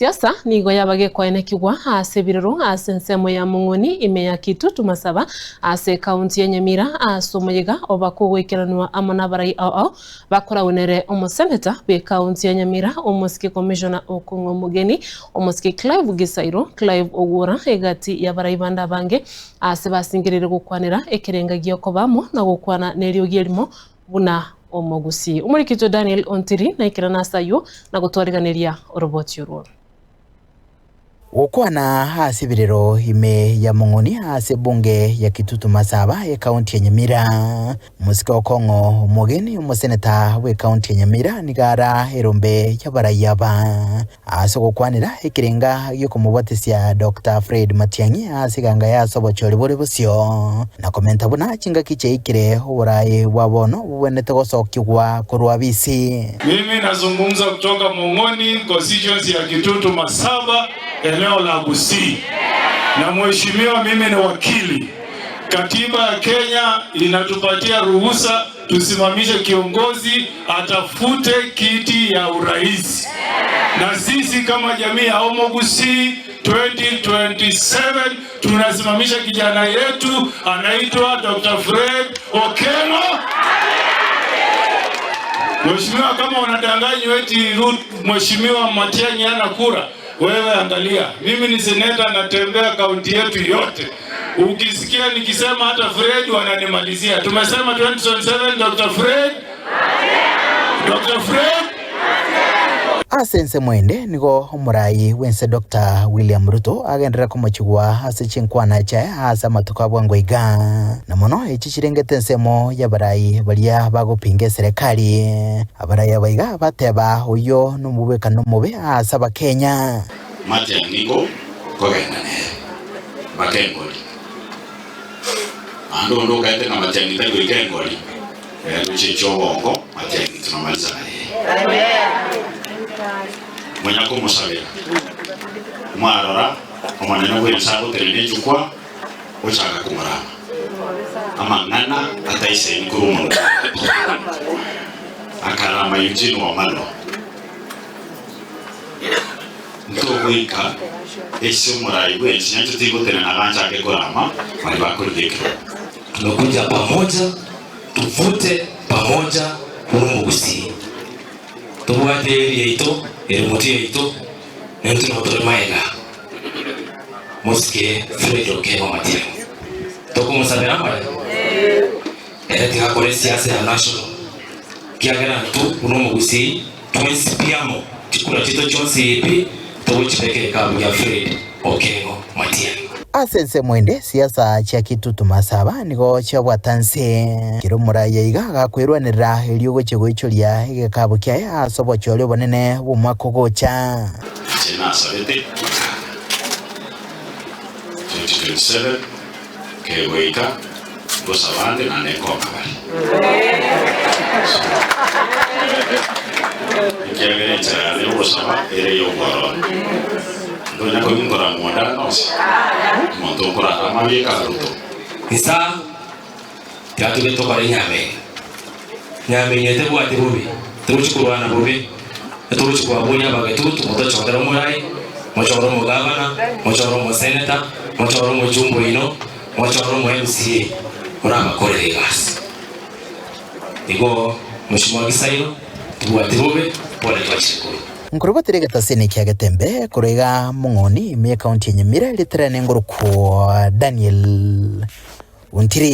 Siasa nigo yabage kwaenekigwa ase birero ase nsemo ya Mung'oni ime ya Kitutu Masaba ase kaunti ya Nyamira ase omuyiga obakugwikiranwa amo n'abarai ao bakorawonere omuseneta be kaunti ya Nyamira omusiki commissioner Okung'o Mugeni omusiki Clive Gisairo Clive Ogura egati y'abarai banda bange ase basingirire gukwanira ekerenga giokobamo na gukwana neryo gyerimo buna omogusi umurikito Daniel Ontiri na ikirana sayo na gutwariganiria roboti yoro Gukwana hasi birero ime ya Mung'oni hasi bunge ya Kitutu Masaba ya kaunti ya Nyamira. Musika Okung'o Mugeni umuseneta we kaunti ya Nyamira nigara herombe y'abarai aba. Hasi gukwanira ekirenga y'okumubatisia Dr. Fred Matiang'i hasi ganga yasobochori buri busyo. Na komenta buna chinga kiche ikire uburai wabono uwenete gosokigwa kurwa bisi. Mimi nazungumza kutoka Mung'oni constituency ya Kitutu Masaba eneo la Gusii. Na mheshimiwa, mimi ni wakili. Katiba ya Kenya inatupatia ruhusa tusimamishe kiongozi atafute kiti ya urais. Na sisi kama jamii ya Omo Gusii 2027 tunasimamisha kijana yetu anaitwa Dr. Fred Okeng'o. Mheshimiwa, kama unadanganywa eti mheshimiwa Matiang'i ana kura, wewe angalia, mimi ni seneta natembea kaunti yetu yote. Ukisikia nikisema hata Fred wananimalizia. Tumesema 2027 Dr. Fred. Dr. Fred. Asense mwende nigo omurai wense Dr. William Ruto agendera kumachugwa ase chinkwana cha asa matuka bwangwiga. Na mono echichirengete nsemo y'abarai baria bagopinga serikali. Abarai abaiga bateba uyo nomubeka nomobe asa bakenya. Matiang'i kogenane bakengoli ando ndo kaite na Matiang'i tago ikengoli luchicho bongo Matiang'i tunamaliza naye mwenye kumusabira mwarora omwana w'ensabo terene chukwa ochaka kumurama amangana ataise nkurumu akarama yujino wa malo ntokwika ese murai wensi nyacho tigotene nagancha ke kurama mali bakurudikiro. Tumekuja pamoja tuvute pamoja Omo Gusii tubwate yeito erimuti yeito nentu notore maega musike Fred Okeng'o Matiang'i tokumusabira mara tika kore siasa ya national kiagera tu Omo Gusii tumesipiamo chikura chito chonse ipi tobuchipeke kabu ya Fred Okeng'o Matiang'i. Asense mwende siasa cha Kitutu Masaba nigo chabwatanse kiro muraya igaga kwirwanira eliogo chegoichoria igekabo kya asobochole bonene bumakogocha chena sabete 2027 kegoika gosabande na nekoma bali kiagerecha leo gosaba ere yogoro ndonya ko ngora mwanda nosi monto kora amaye karuto isa yatu beto kare nyame nyete bwate bubi turuchikurwana bubi turuchikwa bunya bagetutu moto chodera murai mochoro mo gavana mochoro mo senator mochoro mo jumbo ino mochoro mo MCA uraba kore gas igo mheshimiwa Gisairo tubwate bubi pole twachikuru Nkurubatire gatasene kya gatembe kurega Mung'oni ime kaunti ya Nyamira literane nguruko Daniel Ontiri.